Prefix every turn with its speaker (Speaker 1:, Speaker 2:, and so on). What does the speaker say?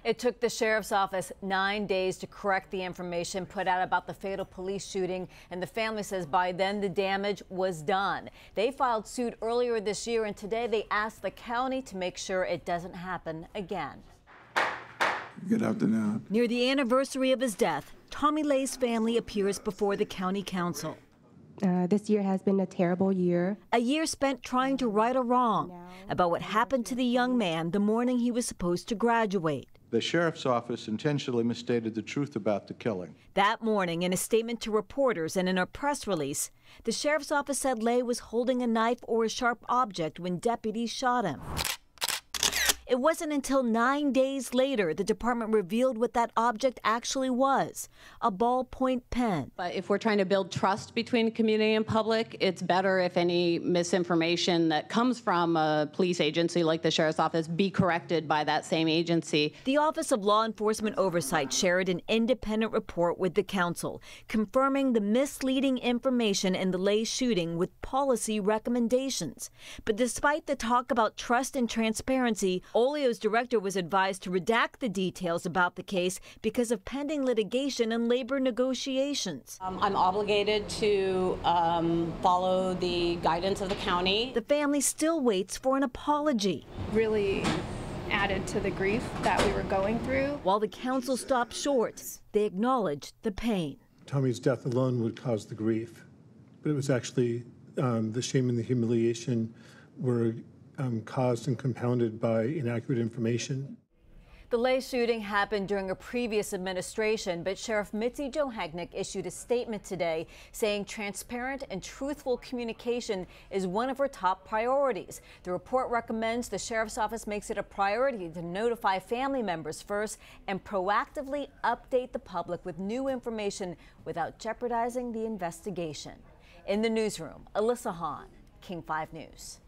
Speaker 1: It took the sheriff's office 9 days to correct the information put out about the fatal police shooting, and the family says by then the damage was done. They filed suit earlier this year, and today they asked the county to make sure it doesn't happen again.
Speaker 2: Good afternoon.
Speaker 1: Near the anniversary of his death, Tommy Lay's family appears before the county council.
Speaker 3: This year has been a terrible year.
Speaker 1: A year spent trying to right a wrong about what happened to the young man the morning he was supposed to graduate.
Speaker 4: The sheriff's office intentionally misstated the truth about the killing.
Speaker 1: That morning, in a statement to reporters and in a press release, the sheriff's office said Lay was holding a knife or a sharp object when deputies shot him. It wasn't until 9 days later the department revealed what that object actually was, a ballpoint pen.
Speaker 5: But if we're trying to build trust between community and public, it's better if any misinformation that comes from a police agency like the sheriff's office be corrected by that same agency.
Speaker 1: The Office of Law Enforcement Oversight shared an independent report with the council, confirming the misleading information in the Lay shooting with policy recommendations. But despite the talk about trust and transparency, Olio's director was advised to redact the details about the case because of pending litigation and labor negotiations.
Speaker 5: I'm obligated to follow the guidance of the county.
Speaker 1: The family still waits for an apology.
Speaker 6: Really added to the grief that we were going through.
Speaker 1: While the council stopped short, they acknowledged the pain.
Speaker 7: Tommy's death alone would cause the grief, but it was actually the shame and the humiliation were caused and compounded by inaccurate information.
Speaker 1: The Lay shooting happened during a previous administration, but Sheriff Mitzi Johagnik issued a statement today saying transparent and truthful communication is one of her top priorities. The report recommends the sheriff's office makes it a priority to notify family members first and proactively update the public with new information without jeopardizing the investigation. In the newsroom, Alyssa Hahn, King 5 News.